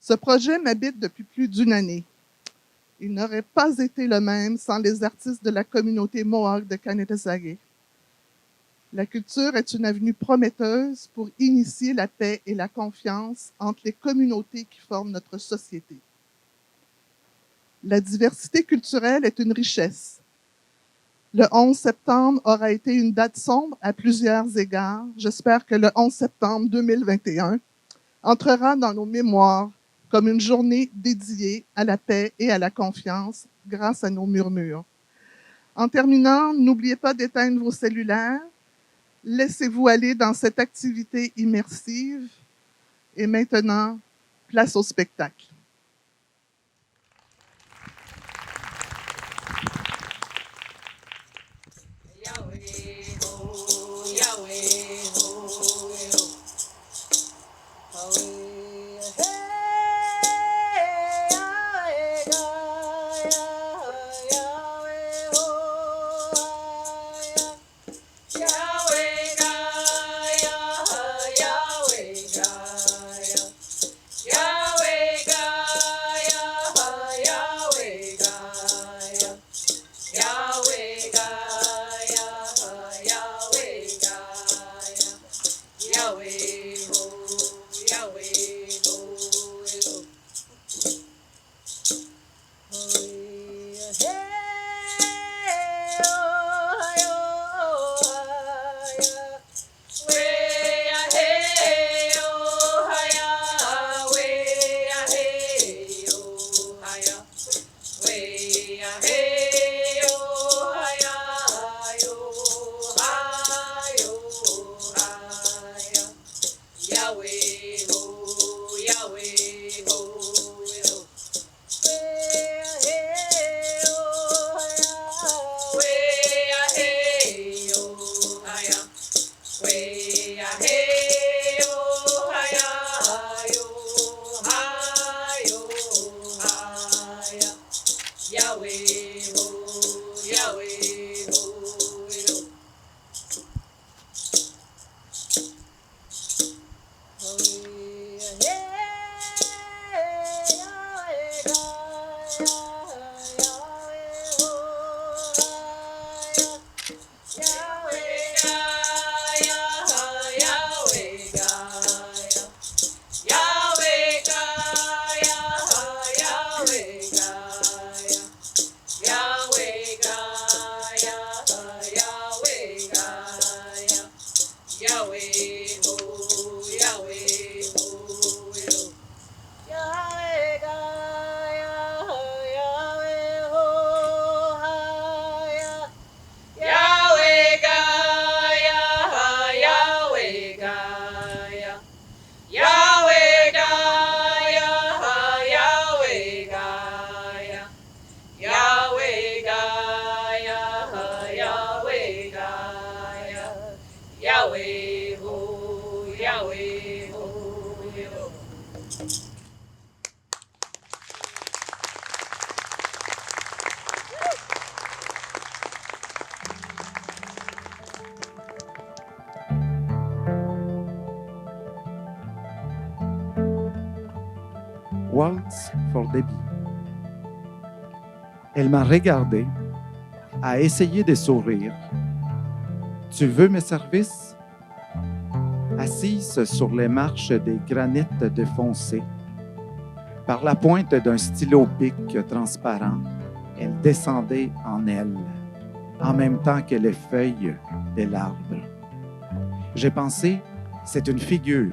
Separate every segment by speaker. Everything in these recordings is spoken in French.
Speaker 1: Ce projet m'habite depuis plus d'une année. Il n'aurait pas été le même sans les artistes de la communauté Mohawk de Kanetesague. La culture est une avenue prometteuse pour initier la paix et la confiance entre les communautés qui forment notre société. La diversité culturelle est une richesse. Le 11 septembre aura été une date sombre à plusieurs égards. J'espère que le 11 septembre 2021 entrera dans nos mémoires comme une journée dédiée à la paix et à la confiance grâce à nos murmures. En terminant, n'oubliez pas d'éteindre vos cellulaires. Laissez-vous aller dans cette activité immersive. Et maintenant, place au spectacle.
Speaker 2: Waltz for Debbie. Elle m'a regardé, a essayé de sourire. Tu veux mes services? Assise sur les marches des granites défoncées, par la pointe d'un stylo bic transparent, elle descendait en elle, en même temps que les feuilles de l'arbre. J'ai pensé, c'est une figure,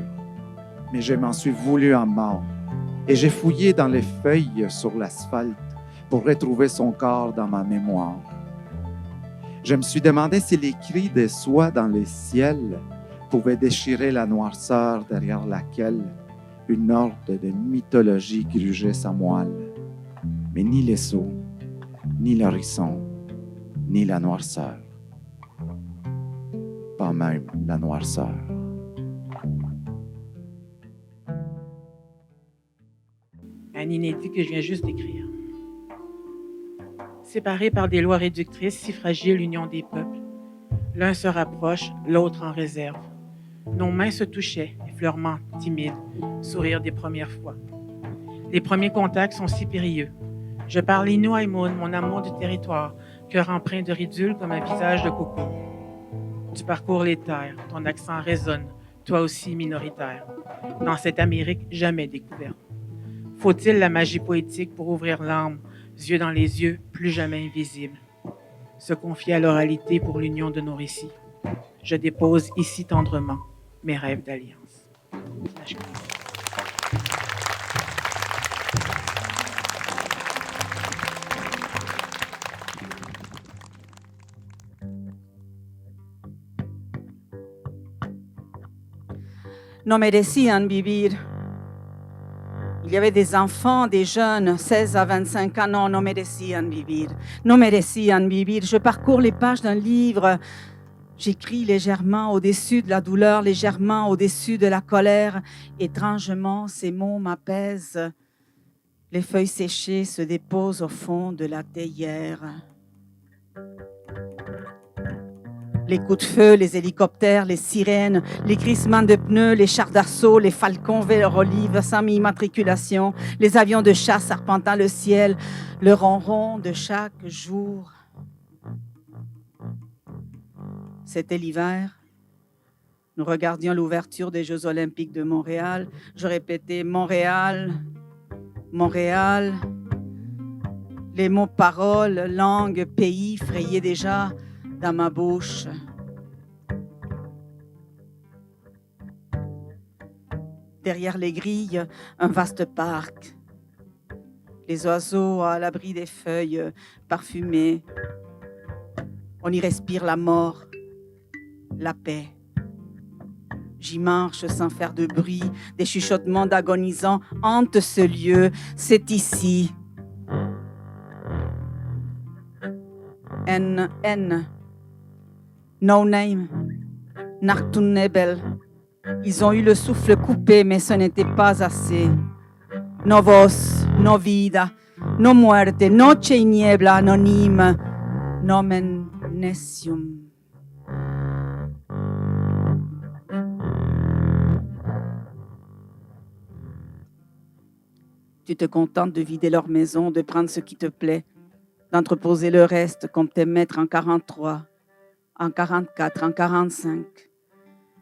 Speaker 2: mais je m'en suis voulu en mort. Et j'ai fouillé dans les feuilles sur l'asphalte pour retrouver son corps dans ma mémoire. Je me suis demandé si les cris des soies dans les ciels pouvaient déchirer la noirceur derrière laquelle une horde de mythologie grugeait sa moelle. Mais ni les sauts, ni l'horizon, ni la noirceur. Pas même la noirceur.
Speaker 3: Un inédit que je viens juste d'écrire. Séparés par des lois réductrices, si fragile l'union des peuples. L'un se rapproche, l'autre en réserve. Nos mains se touchaient, effleurement timides, sourire des premières fois. Les premiers contacts sont si périlleux. Je parle Inuaimon, mon amour du territoire, cœur empreint de ridule comme un visage de coco. Tu parcours les terres, ton accent résonne, toi aussi minoritaire. Dans cette Amérique jamais découverte. Faut-il la magie poétique pour ouvrir l'âme, yeux dans les yeux, plus jamais invisible? Se confier à l'oralité pour l'union de nos récits. Je dépose ici tendrement mes rêves d'alliance.
Speaker 4: No merecían vivir. Il y avait des enfants, des jeunes, 16 à 25 ans, non, no merecían vivir. No merecían vivir. Je parcours les pages d'un livre. J'écris légèrement au-dessus de la douleur, légèrement au-dessus de la colère. Étrangement, ces mots m'apaisent. Les feuilles séchées se déposent au fond de la théière. Les coups de feu, les hélicoptères, les sirènes, les crissements de pneus, les chars d'assaut, les falcons verts olive sans immatriculation, les avions de chasse arpentant le ciel, le ronron de chaque jour. C'était l'hiver. Nous regardions l'ouverture des Jeux olympiques de Montréal. Je répétais « Montréal, Montréal ». Les mots paroles, langue, pays frayaient déjà dans ma bouche. Derrière les grilles, un vaste parc. Les oiseaux à l'abri des feuilles parfumées. On y respire la mort, la paix. J'y marche sans faire de bruit. Des chuchotements d'agonisants hantent ce lieu. C'est ici. N. No Name, Nartun Nebel. Ils ont eu le souffle coupé, mais ce n'était pas assez. No voz, no vida, no muerte, noche y niebla anonyme, nomen necium. Tu te contentes de vider leur maison, de prendre ce qui te plaît, d'entreposer le reste comme tes maîtres en 43. En 44, en 45.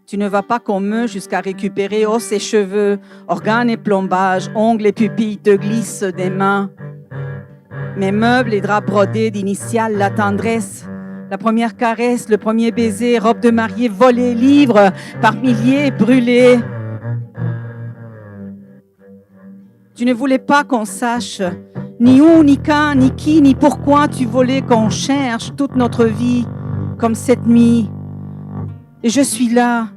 Speaker 4: Tu ne vas pas comme eux jusqu'à récupérer os et cheveux, organes et plombages, ongles et pupilles te glissent des mains. Mes meubles et draps brodés d'initiales, la tendresse, la première caresse, le premier baiser, robe de mariée volée, livres par milliers brûlés. Tu ne voulais pas qu'on sache ni où, ni quand, ni qui, ni pourquoi tu voulais qu'on cherche toute notre vie. Comme cette nuit, et je suis là,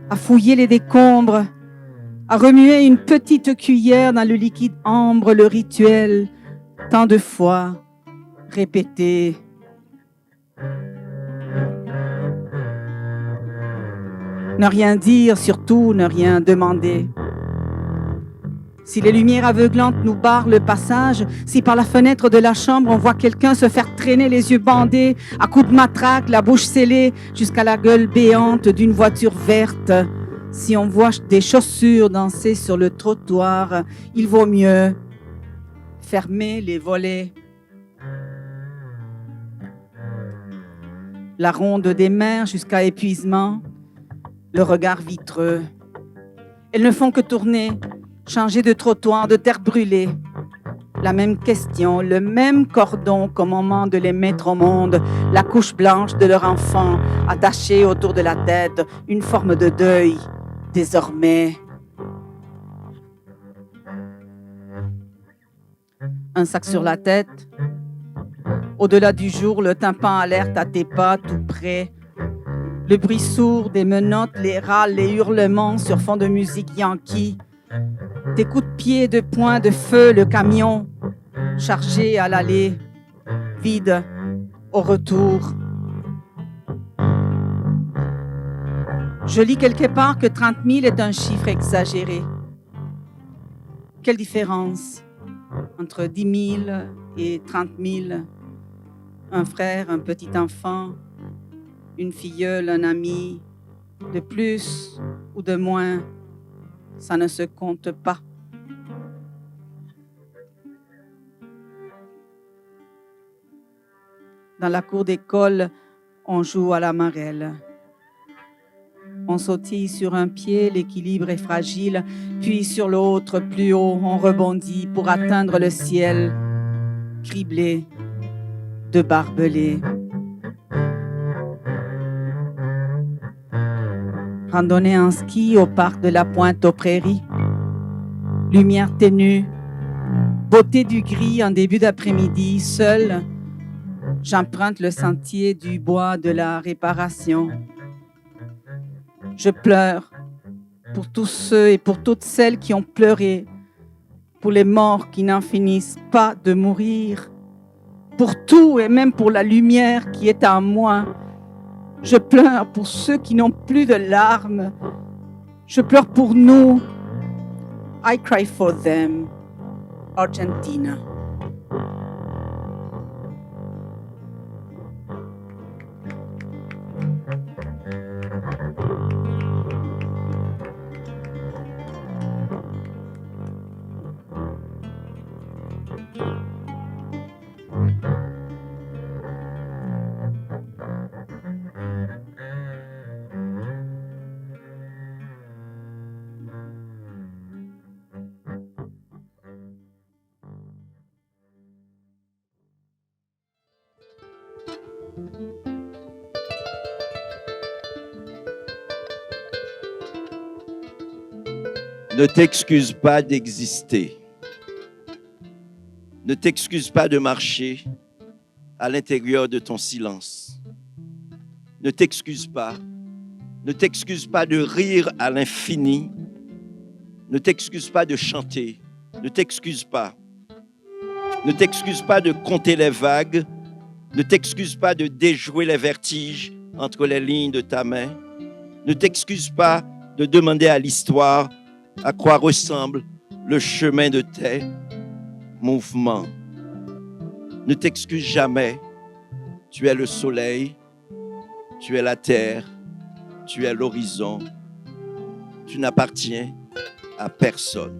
Speaker 4: à fouiller les décombres, à remuer une petite cuillère dans le liquide ambre, le rituel, tant de fois répété. Ne rien dire, surtout ne rien demander. Si les lumières aveuglantes nous barrent le passage, si par la fenêtre de la chambre on voit quelqu'un se faire traîner les yeux bandés, à coups de matraque, la bouche scellée, jusqu'à la gueule béante d'une voiture verte, si on voit des chaussures danser sur le trottoir, il vaut mieux fermer les volets. La ronde des mers jusqu'à épuisement, le regard vitreux. Elles ne font que tourner, changer de trottoir, de terre brûlée. La même question, le même cordon qu'au moment de les mettre au monde, la couche blanche de leur enfant, attachée autour de la tête, une forme de deuil, désormais. Un sac sur la tête, au-delà du jour, le tympan alerte à tes pas tout près. Le bruit sourd des menottes, les râles, les hurlements sur fond de musique yankee. Tes coups de pied, de poing, de feu, le camion, chargé à l'aller, vide au retour. Je lis quelque part que 30 000 est un chiffre exagéré. Quelle différence entre 10 000 et 30 000? Un frère, un petit enfant, une filleule, un ami, de plus ou de moins, ça ne se compte pas. Dans la cour d'école, on joue à la marelle. On sautille sur un pied, l'équilibre est fragile, puis sur l'autre, plus haut, on rebondit pour atteindre le ciel, criblé de barbelés. Randonnée en ski au parc de la Pointe aux Prairies. Lumière ténue, beauté du gris en début d'après-midi, seul, j'emprunte le sentier du bois de la réparation. Je pleure pour tous ceux et pour toutes celles qui ont pleuré, pour les morts qui n'en finissent pas de mourir, pour tout et même pour la lumière qui est en moi. Je pleure pour ceux qui n'ont plus de larmes. Je pleure pour nous. I cry for them. Argentina.
Speaker 5: Ne t'excuse pas d'exister. Ne t'excuse pas de marcher à l'intérieur de ton silence. Ne t'excuse pas. Ne t'excuse pas de rire à l'infini. Ne t'excuse pas de chanter. Ne t'excuse pas. Ne t'excuse pas de compter les vagues. Ne t'excuse pas de déjouer les vertiges entre les lignes de ta main. Ne t'excuse pas de demander à l'histoire à quoi ressemble le chemin de tes mouvements. Ne t'excuse jamais. Tu es le soleil, tu es la terre, tu es l'horizon. Tu n'appartiens à personne.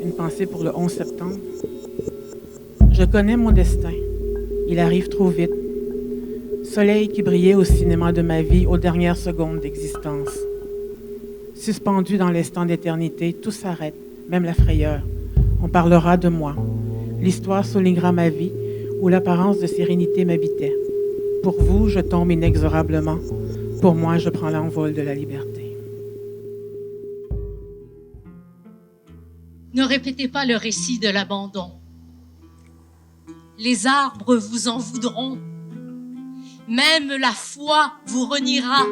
Speaker 3: Une pensée pour le 11 septembre. Je connais mon destin. Il arrive trop vite. Soleil qui brillait au cinéma de ma vie aux dernières secondes d'existence. Suspendu dans l'instant d'éternité, tout s'arrête, même la frayeur. On parlera de moi. L'histoire soulignera ma vie où l'apparence de sérénité m'habitait. Pour vous, je tombe inexorablement. Pour moi, je prends l'envol de la liberté.
Speaker 6: Ne répétez pas le récit de l'abandon. Les arbres vous en voudront. Même la foi vous reniera.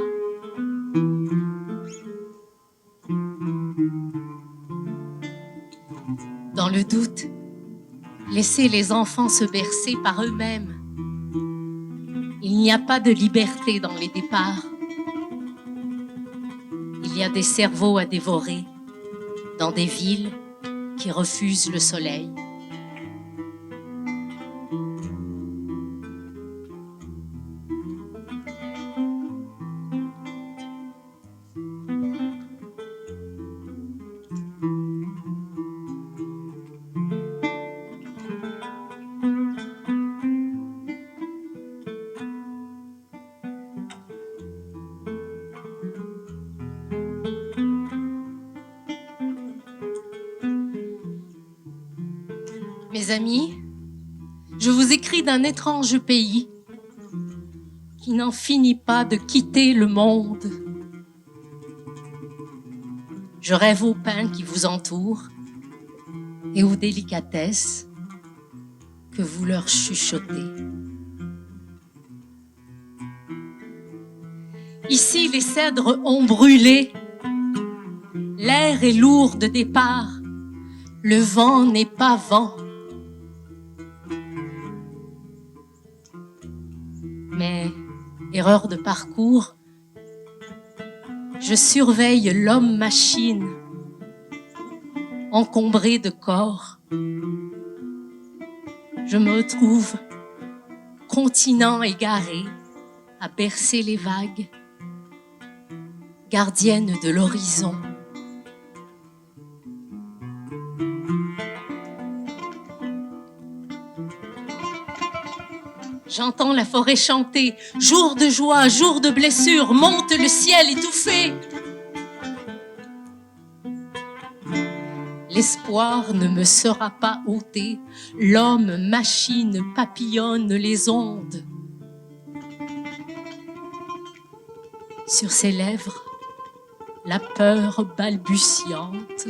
Speaker 6: Dans le doute, laissez les enfants se bercer par eux-mêmes. Il n'y a pas de liberté dans les départs. Il y a des cerveaux à dévorer dans des villes qui refusent le soleil. Mes amis, je vous écris d'un étrange pays qui n'en finit pas de quitter le monde. Je rêve au pain qui vous entoure et aux délicatesses que vous leur chuchotez. Ici, les cèdres ont brûlé. L'air est lourd de départ. Le vent n'est pas vent. Mais, erreur de parcours, je surveille l'homme-machine, encombré de corps. Je me retrouve, continent égaré, à bercer les vagues, gardienne de l'horizon. J'entends la forêt chanter, jour de joie, jour de blessure, monte le ciel étouffé. L'espoir ne me sera pas ôté, l'homme machine papillonne les ondes. Sur ses lèvres, la peur balbutiante.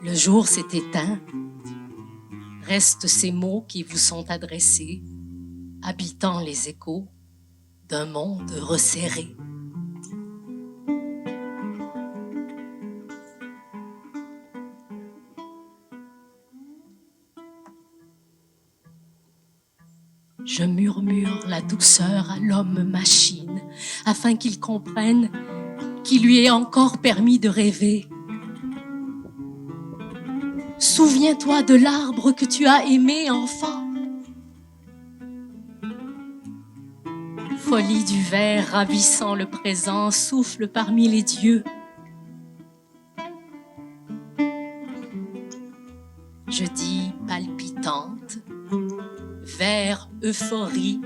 Speaker 6: Le jour s'est éteint, restent ces mots qui vous sont adressés, habitant les échos d'un monde resserré. Je murmure la douceur à l'homme machine, afin qu'il comprenne qu'il lui est encore permis de rêver. Souviens-toi de l'arbre que tu as aimé, enfant. Folie du ver ravissant le présent souffle parmi les dieux. Je dis palpitante, vers euphorie,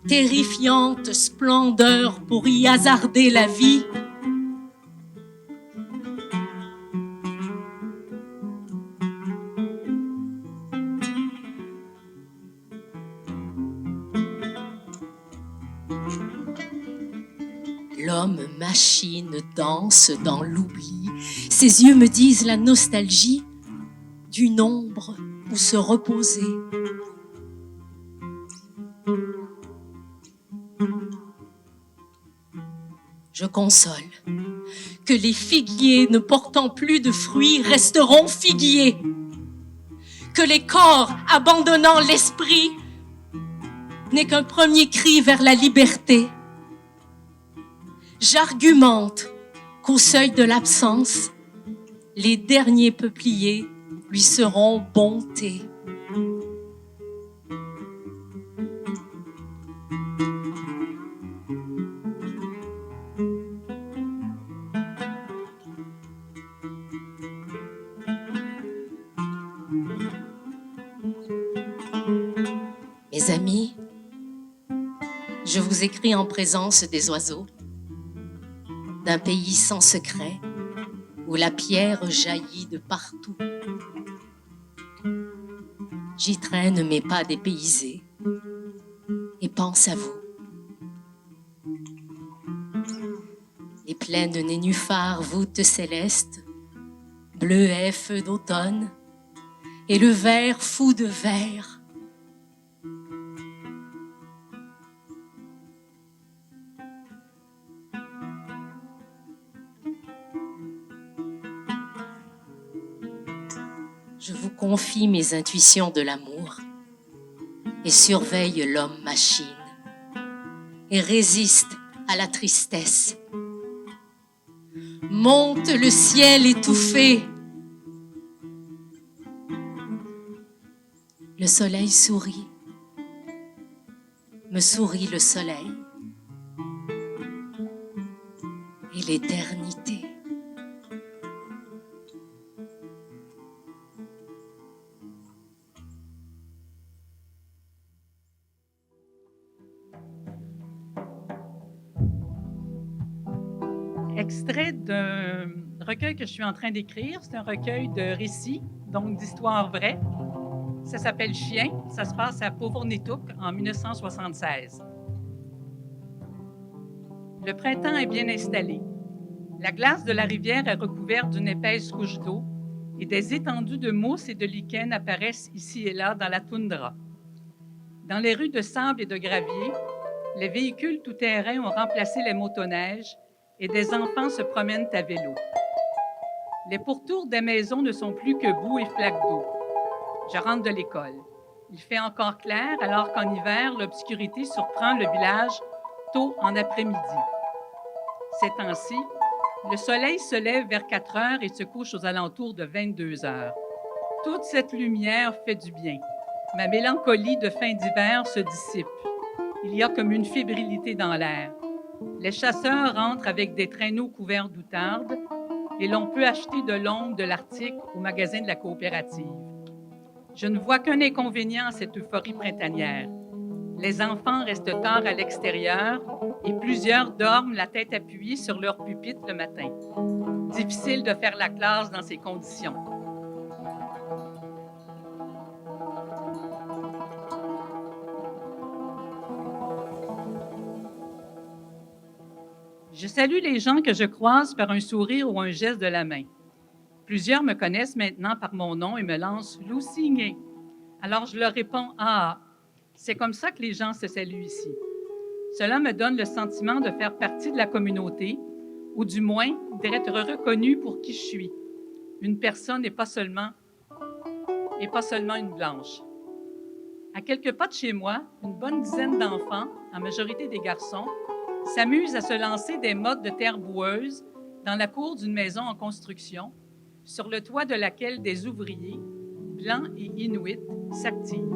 Speaker 6: terrifiante splendeur pour y hasarder la vie. L'homme machine danse dans l'oubli. Ses yeux me disent la nostalgie d'une ombre où se reposer. Je console que les figuiers ne portant plus de fruits resteront figuiers, que les corps abandonnant l'esprit n'est qu'un premier cri vers la liberté. J'argumente qu'au seuil de l'absence, les derniers peupliers lui seront bonté. Mes amis, je vous écris en présence des oiseaux, d'un pays sans secret, où la pierre jaillit de partout. J'y traîne mes pas dépaysés et pense à vous. Les plaines nénuphars, voûtes célestes, bleuets, feux d'automne, et le vert fou de vert. Je vous confie mes intuitions de l'amour et surveille l'homme-machine et résiste à la tristesse. Monte le ciel étouffé. Le soleil sourit, me sourit le soleil et l'éternité.
Speaker 7: Extrait d'un recueil que je suis en train d'écrire. C'est un recueil de récits, donc d'histoires vraies. Ça s'appelle Chien. Ça se passe à Pauvernituk en 1976. Le printemps est bien installé. La glace de la rivière est recouverte d'une épaisse couche d'eau et des étendues de mousse et de lichen apparaissent ici et là dans la toundra. Dans les rues de sable et de gravier, les véhicules tout-terrain ont remplacé les motoneiges et des enfants se promènent à vélo. Les pourtours des maisons ne sont plus que boue et flaques d'eau. Je rentre de l'école. Il fait encore clair alors qu'en hiver, l'obscurité surprend le village tôt en après-midi. Ces temps-ci, le soleil se lève vers 4 heures et se couche aux alentours de 22 heures. Toute cette lumière fait du bien. Ma mélancolie de fin d'hiver se dissipe. Il y a comme une fébrilité dans l'air. Les chasseurs rentrent avec des traîneaux couverts d'outarde et l'on peut acheter de l'ombre de l'Arctique au magasin de la coopérative. Je ne vois qu'un inconvénient à cette euphorie printanière. Les enfants restent tard à l'extérieur et plusieurs dorment la tête appuyée sur leur pupitre le matin. Difficile de faire la classe dans ces conditions. Je salue les gens que je croise par un sourire ou un geste de la main. Plusieurs me connaissent maintenant par mon nom et me lancent « Lucie ». Alors je leur réponds « Ah, c'est comme ça que les gens se saluent ici ». Cela me donne le sentiment de faire partie de la communauté, ou du moins d'être reconnue pour qui je suis. Une personne et pas seulement une blanche. À quelques pas de chez moi, une bonne dizaine d'enfants, en majorité des garçons, s'amusent à se lancer des mottes de terre boueuse dans la cour d'une maison en construction, sur le toit de laquelle des ouvriers, blancs et inuits, s'activent.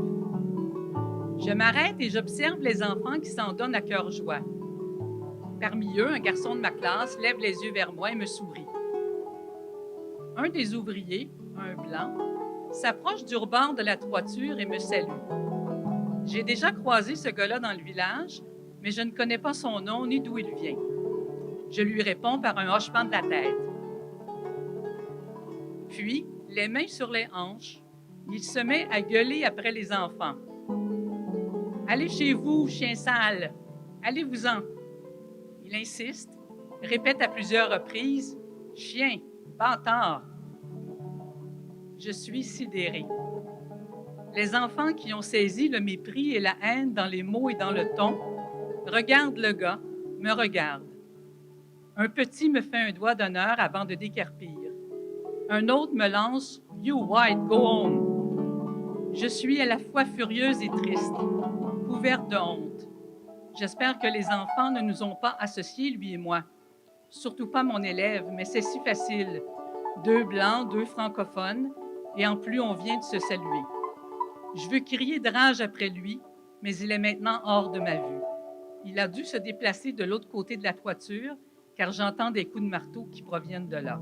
Speaker 7: Je m'arrête et j'observe les enfants qui s'en donnent à cœur joie. Parmi eux, un garçon de ma classe lève les yeux vers moi et me sourit. Un des ouvriers, un blanc, s'approche du rebord de la toiture et me salue. J'ai déjà croisé ce gars-là dans le village, mais je ne connais pas son nom ni d'où il vient. Je lui réponds par un hochement de la tête. Puis, les mains sur les hanches, il se met à gueuler après les enfants. « Allez chez vous, chien sale! Allez-vous-en! » Il insiste, répète à plusieurs reprises, « Chien, bâtard! » Je suis sidérée. Les enfants qui ont saisi le mépris et la haine dans les mots et dans le ton regardent le gars, me regardent. Un petit me fait un doigt d'honneur avant de décarpir. Un autre me lance « You white, go home ». Je suis à la fois furieuse et triste, couverte de honte. J'espère que les enfants ne nous ont pas associés, lui et moi. Surtout pas mon élève, mais c'est si facile. 2 blancs, 2 francophones, et en plus on vient de se saluer. Je veux crier de rage après lui, mais il est maintenant hors de ma vue. Il a dû se déplacer de l'autre côté de la toiture, car j'entends des coups de marteau qui proviennent de là.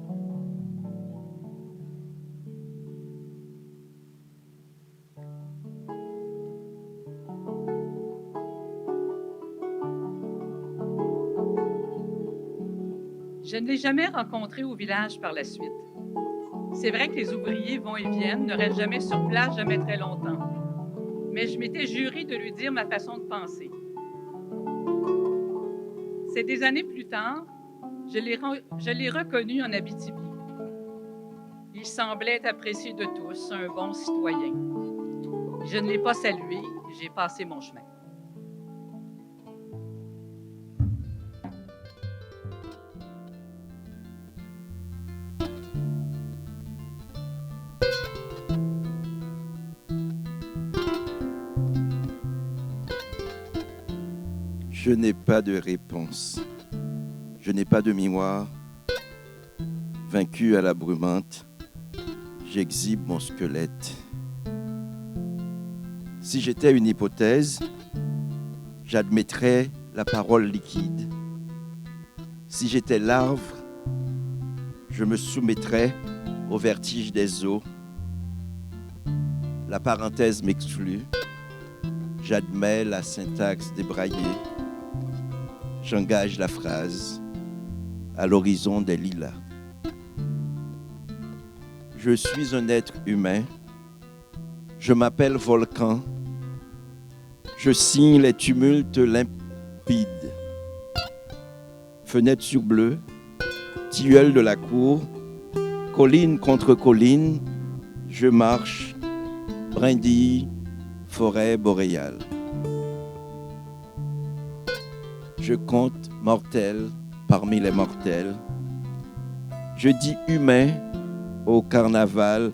Speaker 7: Je ne l'ai jamais rencontré au village par la suite. C'est vrai que les ouvriers vont et viennent, ne restent jamais sur place, jamais très longtemps. Mais je m'étais juré de lui dire ma façon de penser. C'est des années plus tard, je l'ai reconnu en Abitibi. Il semblait être apprécié de tous, un bon citoyen. Je ne l'ai pas salué, j'ai passé mon chemin.
Speaker 5: Je n'ai pas de réponse. Je n'ai pas de mémoire. Vaincu à la brumante, j'exhibe mon squelette. Si j'étais une hypothèse, j'admettrais la parole liquide. Si j'étais l'arbre, je me soumettrais au vertige des eaux. La parenthèse m'exclut. J'admets la syntaxe débraillée. J'engage la phrase à l'horizon des lilas. Je suis un être humain. Je m'appelle Volcan. Je signe les tumultes limpides. Fenêtre sur bleu, tilleul de la cour, colline contre colline, je marche, brindille, forêt boréale. Je compte mortel parmi les mortels. Je dis humain au carnaval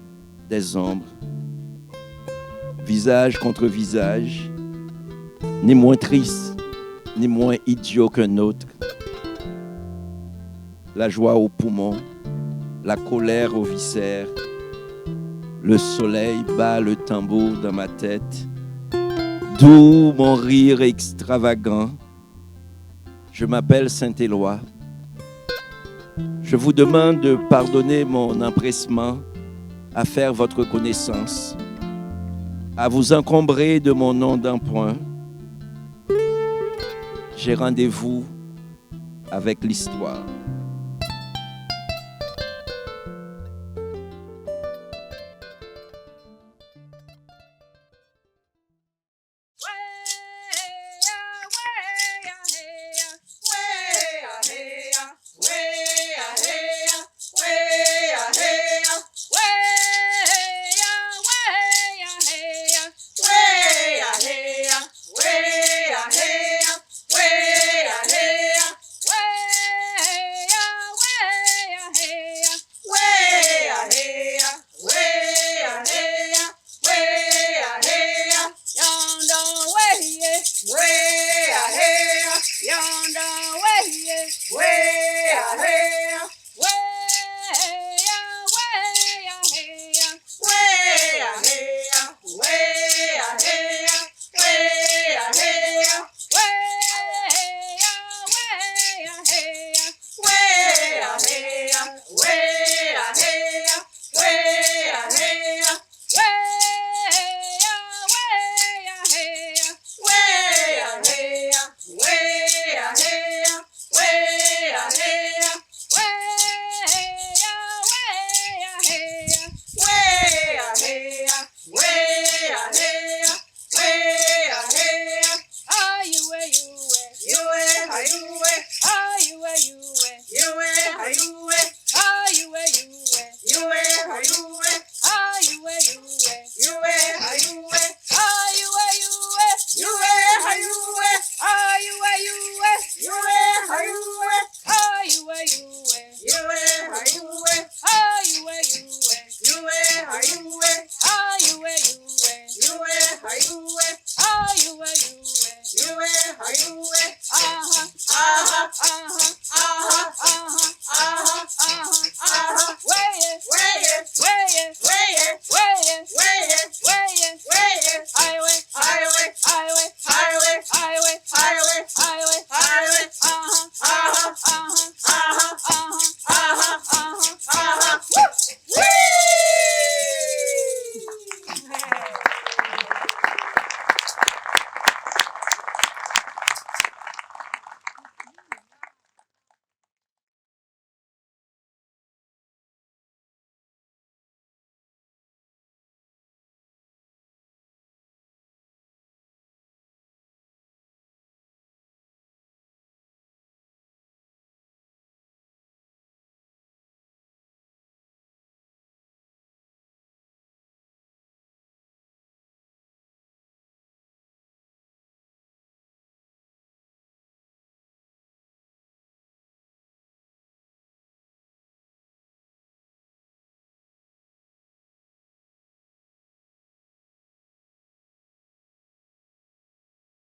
Speaker 5: des ombres. Visage contre visage, ni moins triste, ni moins idiot qu'un autre. La joie aux poumons, la colère aux viscères, Le soleil bat le tambour dans ma tête, d'où mon rire extravagant. Je m'appelle Saint-Éloi. Je vous demande de pardonner mon empressement à faire votre connaissance, à vous encombrer de mon nom d'emprunt. J'ai rendez-vous avec l'histoire.